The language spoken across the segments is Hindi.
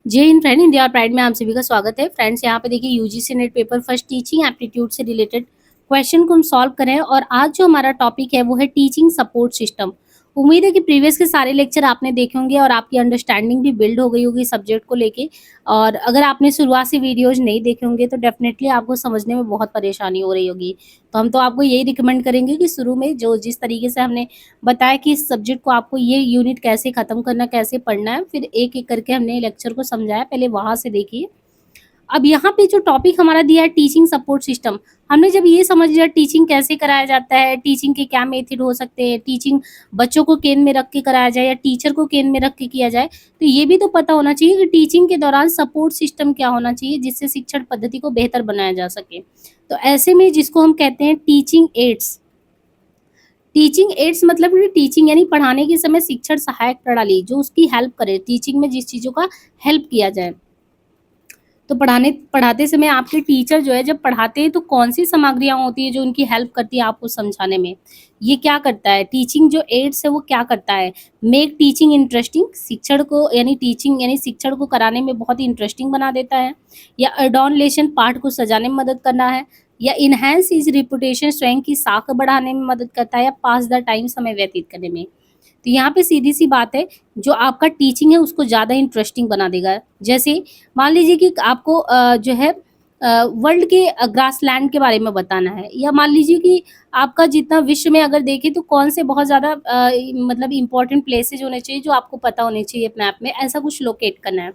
जय हिंद फ्रेंड, इंडिया और प्राइड में आप सभी का स्वागत है। फ्रेंड्स, यहाँ पे देखिए UGC net paper first teaching aptitude से रिलेटेड क्वेश्चन को हम सॉल्व करें और आज जो हमारा टॉपिक है वो है टीचिंग सपोर्ट सिस्टम। उम्मीद है कि प्रीवियस के सारे लेक्चर आपने देखे होंगे और आपकी अंडरस्टैंडिंग भी बिल्ड हो गई होगी सब्जेक्ट को लेके। और अगर आपने शुरुआत से वीडियोज नहीं देखे होंगे तो डेफिनेटली आपको समझने में बहुत परेशानी हो रही होगी। तो हम तो आपको यही रिकमेंड करेंगे कि शुरू में जो जिस तरीके से हमने बताया कि इस सब्जेक्ट को आपको ये यूनिट कैसे खत्म करना, कैसे पढ़ना है, फिर एक-एक करके हमने लेक्चर को समझाया, पहले वहाँ से देखिए। अब यहाँ पे जो टॉपिक हमारा दिया है टीचिंग सपोर्ट सिस्टम, हमने जब ये समझ लिया टीचिंग कैसे कराया जाता है, टीचिंग के क्या मेथड हो सकते हैं, टीचिंग बच्चों को केंद्र में रख के कराया जाए या टीचर को केंद्र में रख के किया जाए, तो ये भी तो पता होना चाहिए कि टीचिंग के दौरान सपोर्ट सिस्टम क्या होना चाहिए जिससे शिक्षण पद्धति को बेहतर बनाया जा सके। तो ऐसे में जिसको हम कहते हैं टीचिंग एड्स मतलब कि टीचिंग यानी पढ़ाने के समय शिक्षण सहायक प्रणाली जो उसकी हेल्प करे, टीचिंग में जिस चीज़ों का हेल्प किया जाए। तो पढ़ाने पढ़ाते समय आपके टीचर जो है जब पढ़ाते हैं तो कौन-सी सामग्रियाँ होती है जो उनकी हेल्प करती है आपको समझाने में? ये क्या करता है? टीचिंग जो एड्स है वो क्या करता है? मेक टीचिंग इंटरेस्टिंग, शिक्षण को यानी टीचिंग यानी शिक्षण को कराने में बहुत ही इंटरेस्टिंग बना देता है। या एडॉन लेसन पाठ को सजाने में मदद करना है। या इन्हांस हिज रेपुटेशन, स्वयं की साख बढ़ाने में मदद करता है। या पास द टाइम, समय व्यतीत करने में। तो यहाँ पे सीधी-सी बात है, जो आपका टीचिंग है उसको ज़्यादा इंटरेस्टिंग बना देगा। जैसे मान लीजिए कि आपको जो है वर्ल्ड के ग्रासलैंड के बारे में बताना है, या मान लीजिए कि आपका जितना विश्व में अगर देखें तो कौन से बहुत ज़्यादा मतलब इम्पोर्टेंट प्लेसेस होने चाहिए जो आपको पता होने चाहिए मैप में, ऐसा कुछ लोकेट करना है।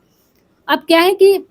अब क्या है कि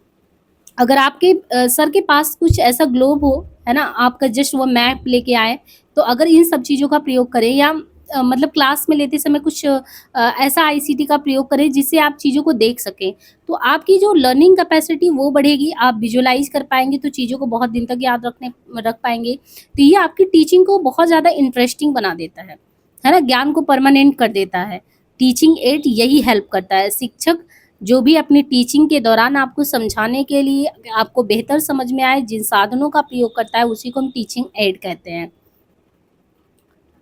अगर आपके सर के पास कुछ ऐसा ग्लोब हो, है ना? आपका जस्ट वो मैप लेके आएँ, तो अगर इन सब चीज़ों का प्रयोग करें या मतलब क्लास में लेते समय कुछ ऐसा आईसीटी का प्रयोग करें जिससे आप चीज़ों को देख सकें, तो आपकी जो लर्निंग कैपेसिटी वो बढ़ेगी, आप विजुअलाइज़ कर पाएँगे तो चीज़ों को बहुत दिन तक याद रख पाएँगे। तो ये आपकी टीचिंग को बहुत ज़्यादा इंटरेस्टिंग बना देता है ना? ज्ञान को परमानेंट कर देता है। टीचिंग एड यही हेल्प करता है। शिक्षक जो भी अपनी टीचिंग के दौरान आपको समझाने के लिए आपको बेहतर समझ में आए जिन साधनों का प्रयोग करता है उसी को हम टीचिंग एड कहते हैं।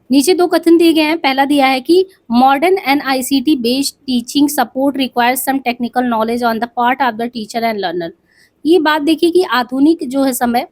नीचे 2 कथन दिए गए हैं। पहला दिया है कि modern and ICT based teaching support requires some technical knowledge on the part of the teacher and learner. ये बात देखिए कि आधुनिक जो है समय,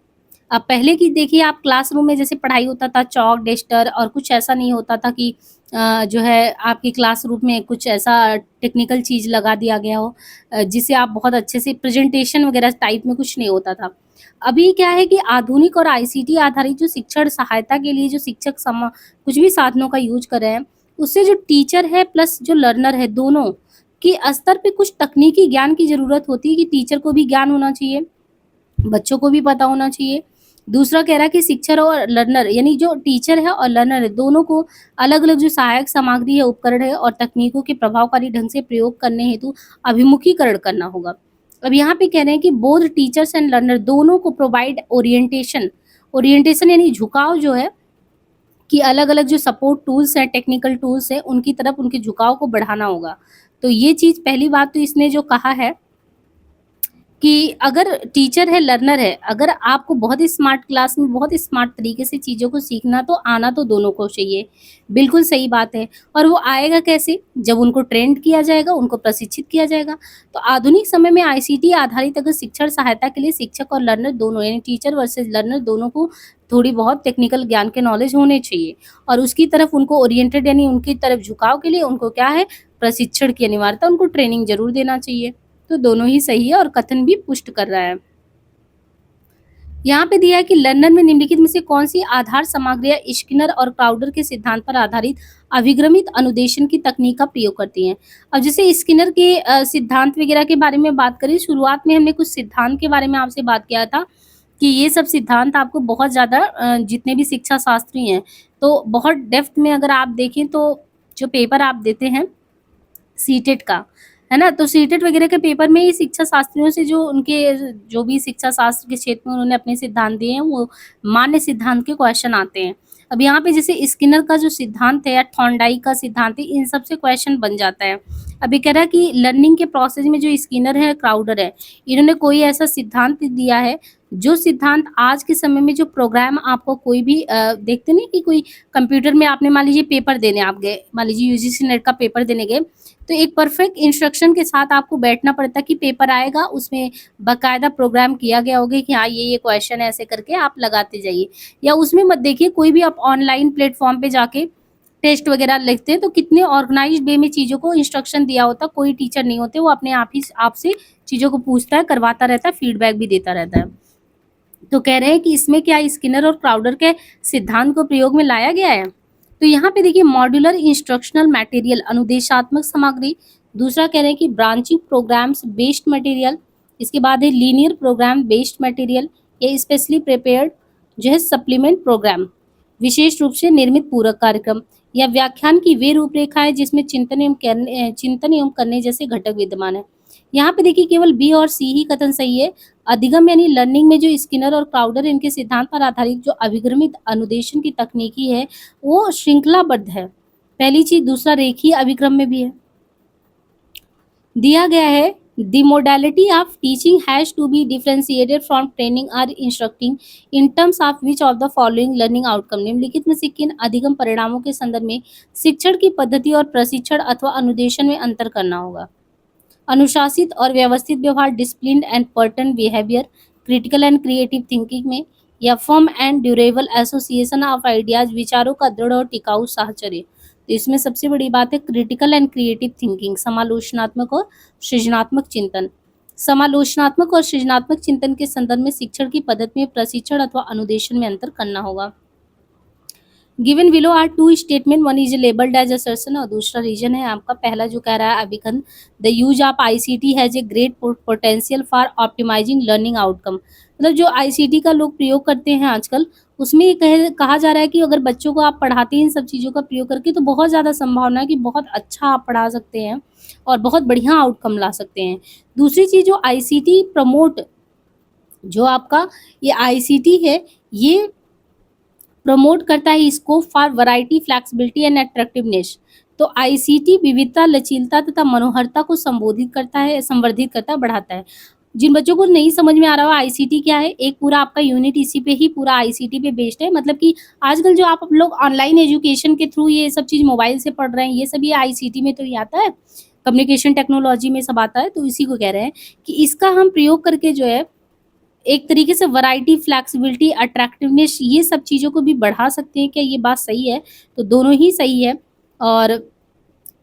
अब पहले की देखिए आप क्लासरूम में जैसे पढ़ाई होता था चॉक, डस्टर और कुछ ऐसा नहीं होता था कि जो है आपके क्लासरूम में कुछ ऐसा टेक्निकल चीज़ लगा दिया गया हो जिससे आप बहुत अच्छे से प्रेजेंटेशन वगैरह टाइप में कुछ नहीं होता था। अभी क्या है कि आधुनिक और आईसीटी आधारित जो शिक्षण सहायता के लिए जो शिक्षक कुछ भी साधनों का यूज़ कर रहे हैं, उससे जो टीचर है प्लस जो लर्नर है दोनों के स्तर पे कुछ तकनीकी ज्ञान की ज़रूरत होती है कि टीचर को भी ज्ञान होना चाहिए, बच्चों को भी पता होना चाहिए। दूसरा कह रहा है कि शिक्षक और लर्नर यानी जो टीचर है और लर्नर है दोनों को अलग-अलग जो सहायक सामग्री है, उपकरण है और तकनीकों के प्रभावकारी ढंग से प्रयोग करने हेतु अभिमुखीकरण करना होगा। अब यहाँ पे कह रहे हैं कि बोथ टीचर्स एंड लर्नर दोनों को प्रोवाइड ओरिएंटेशन, ओरिएंटेशन यानी झुकाव जो है कि अलग-अलग जो सपोर्ट टूल्स हैं, टेक्निकल टूल्स हैं, उनकी तरफ उनके झुकाव को बढ़ाना होगा। तो ये चीज़ पहली बात तो इसने जो कहा है कि अगर टीचर है, लर्नर है, अगर आपको बहुत ही स्मार्ट क्लास में बहुत स्मार्ट तरीके से चीज़ों को सीखना तो आना तो दोनों को चाहिए। बिल्कुल सही बात है और वो आएगा कैसे? जब उनको ट्रेंड किया जाएगा, उनको प्रशिक्षित किया जाएगा। तो आधुनिक समय में आईसीटी आधारित अगर शिक्षण सहायता के लिए शिक्षक और लर्नर दोनों यानी टीचर वर्सेस लर्नर दोनों को थोड़ी बहुत टेक्निकल ज्ञान के नॉलेज होने चाहिए और उसकी तरफ उनको ओरिएंटेड यानी उनकी तरफ झुकाव के लिए उनको क्या है? प्रशिक्षण की अनिवार्यता, उनको ट्रेनिंग ज़रूर देना चाहिए। तो दोनों ही सही है और कथन भी पुष्ट कर रहा है। यहाँ पे दिया है कि लर्नर में निम्नलिखित में से कौन-सी आधार सामग्रियाँ स्किनर और क्राउडर के सिद्धांत पर आधारित अभिग्रमित अनुदेशन की तकनीक का प्रयोग करती हैं। अब जैसे स्किनर के सिद्धांत वगैरह के बारे में बात करें, शुरुआत में हमने कुछ सिद्धांत के बारे में आपसे बात किया था कि ये सब सिद्धांत आपको बहुत ज़्यादा जितने भी शिक्षा शास्त्री हैं, तो बहुत डेप्थ में अगर आप देखें तो जो पेपर आप देते हैं सीटेट का, है ना? तो सीटेट वगैरह के पेपर में ये शिक्षा शास्त्रियों से जो उनके जो भी शिक्षा शास्त्र के क्षेत्र में उन्होंने अपने सिद्धांत दिए हैं, वो मान्य सिद्धांत के क्वेश्चन आते हैं। अब यहाँ पे जैसे स्किनर का जो सिद्धांत है या थॉर्नडाइक का सिद्धांत है, इन सब से क्वेश्चन बन जाता है। अब ये कह रहा है कि लर्निंग के प्रोसेस में जो स्किनर है, क्राउडर है, इन्होंने कोई ऐसा सिद्धांत दिया है, जो सिद्धांत आज के समय में जो प्रोग्राम आपको कोई भी देखते नहीं कि कोई कंप्यूटर में आपने मान लीजिए पेपर देने आप गए, मान लीजिए यूजीसी नेट का पेपर देने गए, तो एक परफेक्ट इंस्ट्रक्शन के साथ आपको बैठना पड़ता है कि पेपर आएगा, उसमें बाकायदा प्रोग्राम किया गया होगा कि हाँ ये क्वेश्चन है, ऐसे करके आप लगाते जाइए। या उसमें मत देखिए, कोई भी आप ऑनलाइन प्लेटफॉर्म पे जाके टेस्ट वगैरह लिखते हैं तो कितने ऑर्गेनाइज्ड वे में चीज़ों को इंस्ट्रक्शन दिया होता है, कोई टीचर नहीं होते, वो अपने आप ही आपसे चीज़ों को पूछता है, करवाता रहता है, फीडबैक भी देता रहता है। तो कह रहे हैं कि इसमें क्या स्किनर और क्राउडर के सिद्धांत को प्रयोग में लाया गया है। तो यहाँ पे देखिए मॉड्यूलर इंस्ट्रक्शनल मटेरियल अनुदेशात्मक सामग्री, दूसरा कह रहे हैं कि ब्रांचिंग प्रोग्राम्स बेस्ड मटेरियल, इसके बाद है लीनियर प्रोग्राम बेस्ड मटेरियल, या स्पेशली प्रिपेयर्ड जो है सप्लीमेंट प्रोग्राम, विशेष रूप से निर्मित पूरक कार्यक्रम, या व्याख्यान की वे रूपरेखाएं जिसमें चिंतन एवं करने जैसे घटक विद्यमान है। यहाँ पे देखिए केवल बी और सी ही कथन सही है। अधिगम यानी लर्निंग में जो स्किनर और क्राउडर इनके सिद्धांत पर आधारित जो अभिगमित अनुदेशन की तकनीकी है वो श्रृंखलाबद्ध है, पहली चीज। दूसरा रेखीय अभिक्रम में भी है। दिया गया है the modality of teaching has to be differentiated from training और instructing in terms of which of the following learning outcome, निम्नलिखित में से किन अधिगम परिणामों के संदर्भ में शिक्षण की पद्धति और प्रशिक्षण अथवा अनुदेशन में अंतर करना होगा। अनुशासित और व्यवस्थित व्यवहार disciplined and pattern behaviour, critical and creative thinking में, या firm and durable association of ideas, विचारों का दृढ़ और टिकाऊ साहचर्य। तो इसमें सबसे बड़ी बात है क्रिटिकल एंड क्रिएटिव थिंकिंग, समालोचनात्मक और सृजनात्मक चिंतन। समालोचनात्मक और सृजनात्मक चिंतन के संदर्भ में शिक्षण की पद्धति में प्रशिक्षण अथवा अनुदेशन में अंतर करना होगा। Given below are two statement, one is labelled as assertion और दूसरा रीजन है आपका पहला जो कह रहा है अभिखंड, the use of ICT has a great potential for optimizing learning outcome. मतलब जो आईसीटी का लोग प्रयोग करते हैं आजकल, उसमें ये कहा जा रहा है कि अगर बच्चों को आप पढ़ाते हैं इन सब चीज़ों का प्रयोग करके तो बहुत ज़्यादा संभावना है कि बहुत अच्छा आप पढ़ा सकते हैं और बहुत बढ़िया आउटकम ला सकते हैं। दूसरी चीज़ जो आईसीटी प्रमोट, जो आपका ये आईसीटी है ये प्रमोट करता है scope for variety, flexibility and attractiveness. तो आईसीटी विविधता, लचीलता तथा मनोहरता को संबोधित करता है, संवर्धित करता है, बढ़ाता है। जिन बच्चों को नहीं समझ में आ रहा हो आईसीटी क्या है, एक पूरा आपका यूनिट इसी पे ही पूरा आईसीटी पे बेस्ड है। मतलब कि आजकल जो आप लोग ऑनलाइन एजुकेशन के थ्रू ये सब चीज़ मोबाइल से पढ़ रहे हैं, ये सब ये आईसीटी में तो ही आता है, कम्युनिकेशन टेक्नोलॉजी में सब आता है। तो इसी को कह रहे हैं कि इसका हम प्रयोग करके जो है एक तरीके से वैरायटी, फ्लेक्सिबिलिटी, अट्रैक्टिवनेस ये सब चीज़ों को भी बढ़ा सकते हैं। क्या ये बात सही है? तो दोनों ही सही है और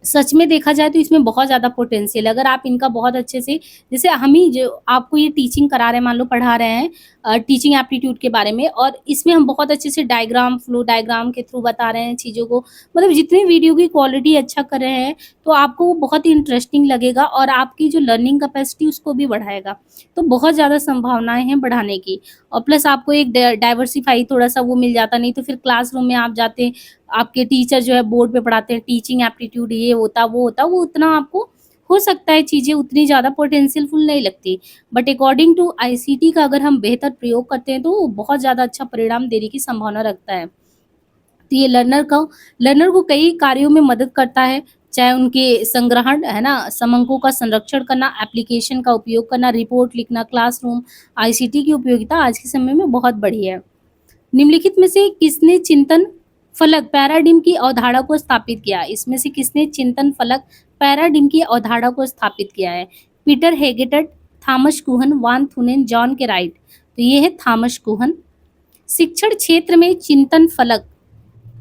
सच में देखा जाए तो इसमें बहुत ज़्यादा पोटेंशियल है। अगर आप इनका बहुत अच्छे से, जैसे हम ही जो आपको ये टीचिंग करा रहे हैं, मान लो पढ़ा रहे हैं टीचिंग एप्टीट्यूड के बारे में, और इसमें हम बहुत अच्छे से डायग्राम, फ्लो डायग्राम के थ्रू बता रहे हैं चीज़ों को, मतलब जितनी वीडियो की क्वालिटी अच्छा कर रहे हैं तो आपको वो बहुत ही इंटरेस्टिंग लगेगा और आपकी जो लर्निंग कैपेसिटी उसको भी बढ़ाएगा। तो बहुत ज़्यादा संभावनाएँ हैं बढ़ाने की, और प्लस आपको एक डाइवर्सिफ़ाई थोड़ा-सा वो मिल जाता, नहीं तो फिर क्लासरूम में आप जाते, आपके टीचर जो है बोर्ड पे पढ़ाते हैं टीचिंग एप्टीट्यूड ये होता, वो होता, वो उतना आपको हो सकता है चीज़ें उतनी ज़्यादा पोटेंशियलफुल नहीं लगती। बट अकॉर्डिंग टू आईसीटी का अगर हम बेहतर प्रयोग करते हैं तो वो बहुत ज़्यादा अच्छा परिणाम देने की संभावना रखता है। तो ये लर्नर को कई कार्यों में मदद करता है, चाहे उनके संग्रहण है ना, समंकों का संरक्षण करना, एप्लीकेशन का उपयोग करना, रिपोर्ट लिखना, क्लासरूम। आईसीटी की उपयोगिता आज के समय में बहुत बड़ी है। निम्नलिखित में से किसने चिंतन फलक पैराडिम की अवधारणा को स्थापित किया? इसमें से किसने चिंतन फलक पैराडिम की अवधारणा को स्थापित किया है? पीटर हेगेटट, थॉमस कुहन, वान थुनेन, जॉन के राइट। तो ये है थॉमस कुहन। शिक्षण क्षेत्र में चिंतन फलक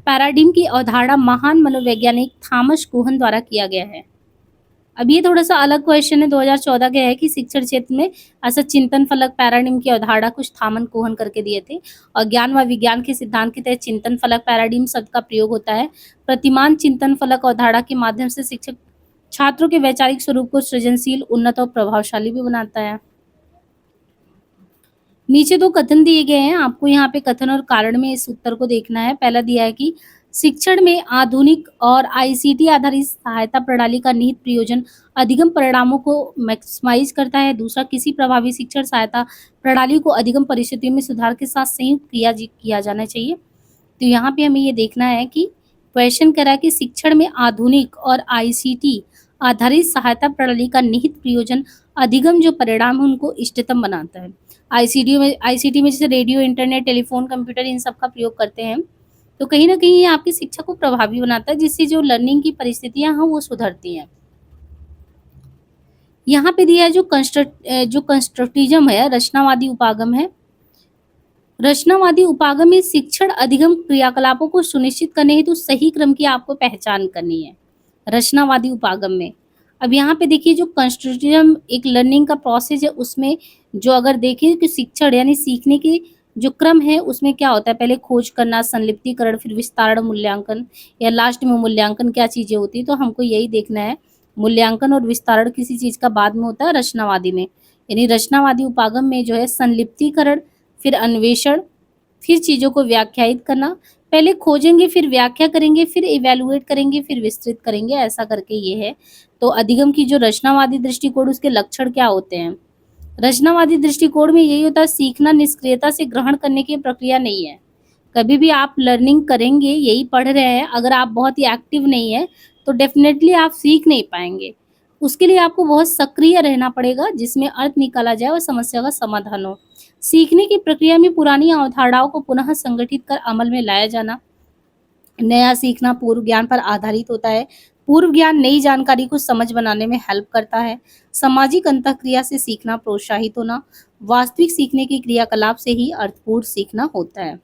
पैराडिम की अवधारणा महान मनोवैज्ञानिक थॉमस कुहन द्वारा किया गया है। अब ये थोड़ा-सा अलग क्वेश्चन है, 2014 का है कि शिक्षण क्षेत्र में ऐसा चिंतन फलक पैराडिम की अवधारणा कुछ थॉमस कुहन करके दिए थे, और ज्ञान व विज्ञान के सिद्धांत के तहत चिंतन फलक पैराडिम शब्द का प्रयोग होता है। प्रतिमान चिंतन फलक अवधारणा के माध्यम से शिक्षक छात्रों के वैचारिक स्वरूप को सृजनशील, उन्नत और प्रभावशाली भी बनाता है। नीचे 2 कथन दिए गए हैं, आपको यहाँ पे कथन और कारण में इस उत्तर को देखना है। पहला दिया है कि शिक्षण में आधुनिक और आईसीटी आधारित सहायता प्रणाली का निहित प्रयोजन अधिगम परिणामों को मैक्सिमाइज करता है। दूसरा, किसी प्रभावी शिक्षण सहायता प्रणाली को अधिगम परिस्थितियों में सुधार के साथ संयुक्त किया जाना चाहिए। तो यहाँ पे हमें ये देखना है कि क्वेश्चन कह रहा है कि शिक्षण में आधुनिक और आईसीटी आधारित सहायता प्रणाली का निहित प्रयोजन अधिगम जो परिणाम है उनको इष्टतम बनाता है। आईसीटी में जैसे रेडियो, इंटरनेट, टेलीफोन, कंप्यूटर इन सब का प्रयोग करते हैं, तो कहीं न कहीं ये आपकी शिक्षा को प्रभावी बनाता है, जिससे जो लर्निंग की परिस्थितियाँ हैं वो सुधरती हैं। यहाँ पे दिया है जो कंस्ट्रक्टिज्म है, रचनावादी उपागम है। रचनावादी उपागम में शिक्षण अधिगम क्रियाकलापों को सुनिश्चित करने हेतु सही क्रम की आपको पहचान करनी है, रचनावादी उपागम में। अब यहाँ पे देखिए जो कंस्ट्रक्टिज्म एक लर्निंग का प्रोसेस है, उसमें जो अगर देखें कि शिक्षण यानी सीखने के जो क्रम है उसमें क्या होता है, पहले खोज करना, संलिप्तीकरण, फिर विस्तारण, मूल्यांकन या लास्ट में मूल्यांकन क्या चीजें होती है, तो हमको यही देखना है। मूल्यांकन और विस्तारण किसी चीज का बाद में होता है रचनावादी में, यानी रचनावादी उपागम में जो है संलिप्तीकरण, फिर अन्वेषण, फिर चीज़ों को व्याख्यायित करना। पहले खोजेंगे, फिर व्याख्या करेंगे, फिर इवैल्यूएट करेंगे, फिर विस्तृत करेंगे, ऐसा करके ये है। तो अधिगम की जो रचनावादी दृष्टिकोण, उसके लक्षण क्या होते हैं? रचनावादी दृष्टिकोण में यही होता है, सीखना निष्क्रियता से ग्रहण करने की प्रक्रिया नहीं है। कभी भी आप लर्निंग करेंगे, यही पढ़ रहे हैं, अगर आप बहुत ही एक्टिव नहीं है, तो डेफ़िनेटली आप सीख नहीं पाएँगे। उसके लिए आपको बहुत सक्रिय रहना पड़ेगा, जिसमें अर्थ निकाला जाए और समस्या का समाधान हो। सीखने की प्रक्रिया में पुरानी अवधारणाओं को पुनः संगठित कर अमल में लाया जाना। नया सीखना पूर्व ज्ञान पर आधारित होता है। पूर्व ज्ञान नई जानकारी को समझ बनाने में हेल्प करता है। सामाजिक अंतःक्रिया से सीखना प्रोत्साहित होना। वास्तविक सीखने की क्रियाकलाप से ही अर्थपूर्ण सीखना होता है।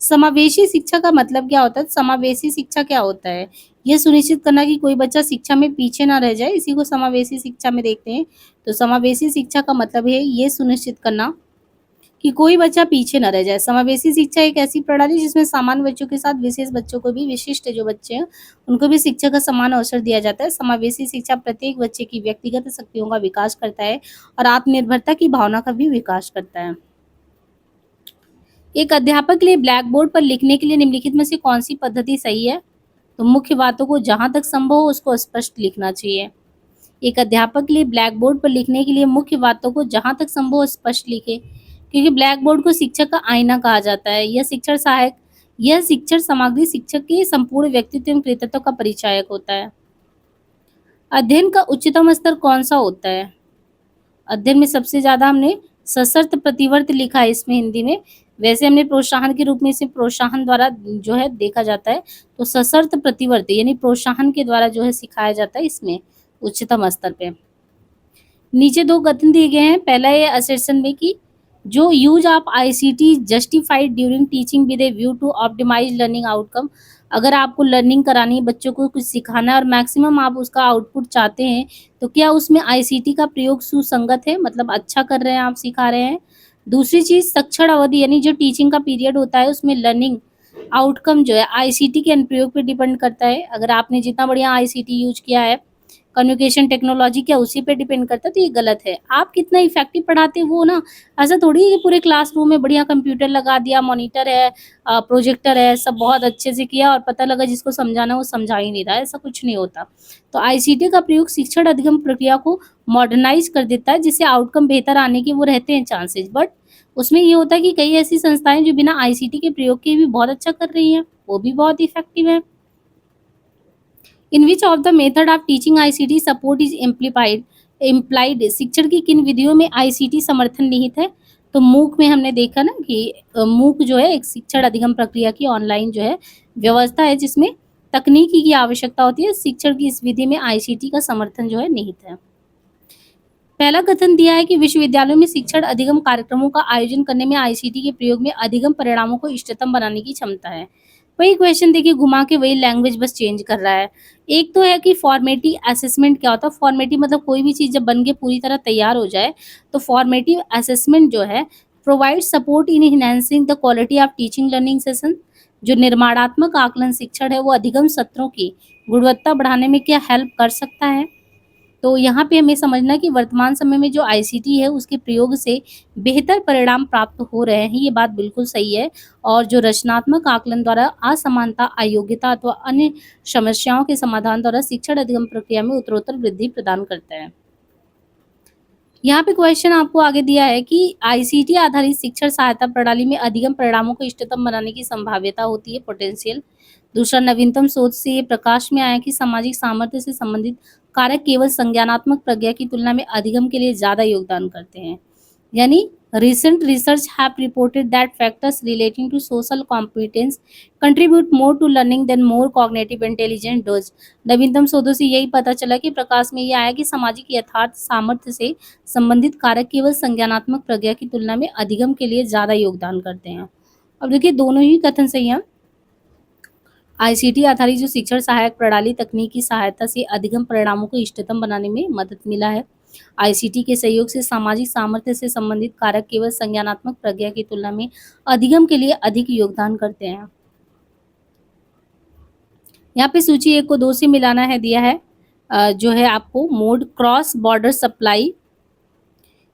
समावेशी शिक्षा का मतलब क्या होता है? समावेशी शिक्षा क्या होता है? ये सुनिश्चित करना कि कोई बच्चा शिक्षा में पीछे ना रह जाए, इसी को समावेशी शिक्षा में देखते हैं। तो समावेशी शिक्षा का मतलब है ये सुनिश्चित करना कि कोई बच्चा पीछे न रह जाए। समावेशी शिक्षा एक ऐसी प्रणाली जिसमें सामान्य बच्चों के साथ विशेष बच्चों को भी, विशिष्ट जो बच्चे हैं, उनको भी शिक्षा का समान अवसर दिया जाता है। समावेशी शिक्षा प्रत्येक बच्चे की व्यक्तिगत शक्तियों का विकास करता है और आत्मनिर्भरता की भावना का भी विकास करता है। एक अध्यापक के लिए ब्लैक बोर्ड पर लिखने के लिए निम्नलिखित में से कौन सी पद्धति सही है? तो मुख्य बातों को जहाँ तक संभव हो उसको स्पष्ट लिखना चाहिए। एक अध्यापक के लिए ब्लैक बोर्ड पर लिखने के लिए मुख्य बातों को जहाँ तक संभव हो स्पष्ट लिखे, क्योंकि ब्लैक बोर्ड को शिक्षक का आईना कहा जाता है। यह शिक्षण सामग्री शिक्षक के संपूर्ण व्यक्तित्व एवं कृतित्व का परिचायक होता है। अध्ययन का उच्चतम स्तर कौन सा होता है? अध्ययन में सबसे ज्यादा हमने सशर्त प्रतिवर्त लिखा है इसमें हिंदी में। वैसे हमने प्रोत्साहन के रूप में इसे प्रोत्साहन द्वारा जो है देखा जाता है, तो सशर्त प्रतिवर्त यानी प्रोत्साहन के द्वारा जो है सिखाया जाता है इसमें उच्चतम स्तर पे। नीचे दो कथन दिए गए हैं। पहला ये असर्शन में कि जो use of ICT justified during teaching with a view to optimise learning outcome. अगर आपको लर्निंग करानी है, बच्चों को कुछ सिखाना है और मैक्सिमम आप उसका आउटपुट चाहते हैं, तो क्या उसमें आईसीटी का प्रयोग सुसंगत है, मतलब अच्छा कर रहे हैं आप, सिखा रहे हैं। दूसरी चीज सक्षण अवधि यानी जो टीचिंग का पीरियड होता है उसमें लर्निंग आउटकम जो है आईसीटी के अनुप्रयोग पे डिपेंड करता है। अगर आपने जितना बढ़िया आईसीटी यूज किया है, कम्युनिकेशन टेक्नोलॉजी, क्या उसी पे डिपेंड करता है, तो ये गलत है। आप कितना इफेक्टिव पढ़ाते हो ना, ऐसा थोड़ी है कि पूरे क्लासरूम में बढ़िया कंप्यूटर लगा दिया, मॉनिटर है, प्रोजेक्टर है, सब बहुत अच्छे से किया और पता लगा जिसको समझाना वो समझा ही नहीं रहा है, ऐसा कुछ नहीं होता। तो आईसीटी का प्रयोग शिक्षण अधिगम प्रक्रिया को मॉडर्नाइज कर देता है, जिससे आउटकम बेहतर आने के वो रहते हैं चांसेस। बट उसमें ये होता है कि कई ऐसी संस्थाएं जो बिना आईसीटी के प्रयोग के भी बहुत अच्छा कर रही हैं, वो भी बहुत इफेक्टिव है। In which of the method of teaching ICT support is implied. शिक्षण की किन विधियों में आईसीटी समर्थन निहित है? तो मूक में हमने देखा ना कि मूक जो है एक शिक्षण अधिगम प्रक्रिया की ऑनलाइन जो है व्यवस्था है, जिसमें तकनीकी की आवश्यकता होती है। शिक्षण की इस विधि में आईसीटी का समर्थन जो है निहित है। पहला कथन दिया है कि विश्वविद्यालयों में शिक्षण अधिगम कार्यक्रमों का आयोजन करने में आईसीटी के प्रयोग में अधिगम परिणामों को इष्टतम बनाने की क्षमता है। वही क्वेश्चन देखिए घुमा के वही लैंग्वेज बस चेंज कर रहा है। एक तो है कि फॉर्मेटिव असेसमेंट क्या होता है? फॉर्मेटिव मतलब कोई भी चीज़ जब बन के पूरी तरह तैयार हो जाए, तो फॉर्मेटिव असेसमेंट जो है provide support in enhancing the quality of teaching learning session. जो निर्माणात्मक आकलन शिक्षण है वो अधिगम सत्रों की गुणवत्ता बढ़ाने में क्या हेल्प कर सकता है? तो यहाँ पे हमें समझना कि वर्तमान समय में जो आईसीटी है उसके प्रयोग से बेहतर परिणाम प्राप्त हो रहे हैं, ये बात बिल्कुल सही है। और जो रचनात्मक आकलन द्वारा असमानता, अयोग्यता अथवा अन्य समस्याओं के समाधान द्वारा शिक्षण अधिगम प्रक्रिया में उत्तरोत्तर वृद्धि प्रदान करता है। यहाँ पे क्वेश्चन आपको आगे दिया है कि आईसीटी आधारित शिक्षण सहायता प्रणाली में अधिगम परिणामों को इष्टतम बनाने की संभाव्यता होती है, पोटेंशियल। दूसरा, नवीनतम शोध से ये प्रकाश में आया कि सामाजिक सामर्थ्य से संबंधित कारक केवल संज्ञानात्मक प्रज्ञा की तुलना में अधिगम के लिए ज्यादा योगदान करते हैं। यानी recent research have reported that factors relating to social competence contribute more to learning than more cognitive intelligence does। नवीनतम शोधों से यही पता चला कि प्रकाश में ये आया कि सामाजिक यथार्थ सामर्थ्य से संबंधित कारक केवल संज्ञानात्मक प्रज्ञा की तुलना में अधिगम के लिए ज्यादा योगदान करते हैं। अब देखिए दोनों ही कथन सही हैं। आईसीटी आधारित जो शिक्षण सहायक प्रणाली तकनीक की सहायता से अधिगम परिणामों को इष्टतम बनाने में मदद मिला है। आईसीटी के सहयोग से सामाजिक सामर्थ्य से संबंधित कारक केवल संज्ञानात्मक प्रज्ञा की तुलना में अधिगम के लिए अधिक योगदान करते हैं। यहाँ पे सूची 1 को 2 से मिलाना है दिया है। जो है आपको मोड क्रॉस बॉर्डर सप्लाई,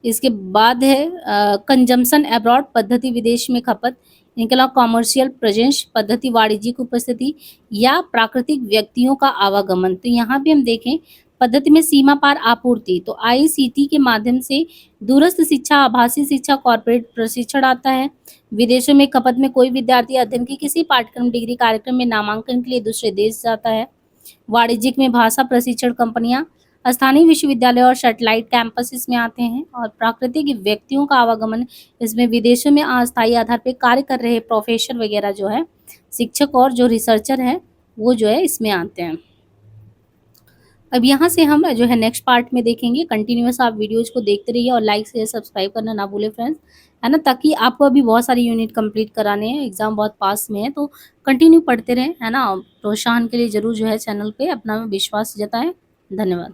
इसके बाद है कंजम्पशन अब्रॉड पद्धति विदेश में खपत, इनके अलावा कॉमर्शियल प्रेजेंस पद्धति वाणिज्यिक उपस्थिति या प्राकृतिक व्यक्तियों का आवागमन। तो यहाँ भी हम देखें पद्धति में सीमा पार आपूर्ति, तो आईसीटी के माध्यम से दूरस्थ शिक्षा, आभासी शिक्षा, कॉर्पोरेट प्रशिक्षण आता है। विदेशों में खपत में कोई विद्यार्थी अध्ययन के किसी पाठ्यक्रम डिग्री कार्यक्रम में नामांकन के लिए दूसरे देश जाता है। वाणिज्यिक में भाषा प्रशिक्षण कंपनियां स्थानीय विश्वविद्यालय और सैटेलाइट कैंपस इसमें आते हैं। और प्राकृतिक व्यक्तियों का आवागमन, इसमें विदेशों में अस्थायी आधार पर कार्य कर रहे प्रोफेसर वगैरह जो है, शिक्षक और जो रिसर्चर हैं वो जो है इसमें आते हैं। अब यहाँ से हम जो है नेक्स्ट पार्ट में देखेंगे। कंटिन्यूअस आप वीडियोज को देखते रहिए और लाइक शेयर सब्सक्राइब करना ना भूलें फ्रेंड्स, है ना, ताकि आपको अभी बहुत सारी यूनिट कंप्लीट कराने हैं, एग्जाम बहुत पास में है, तो कंटिन्यू पढ़ते रहें, है ना। प्रोत्साहन के लिए जरूर जो है चैनल पे अपना विश्वास जताएं। धन्यवाद।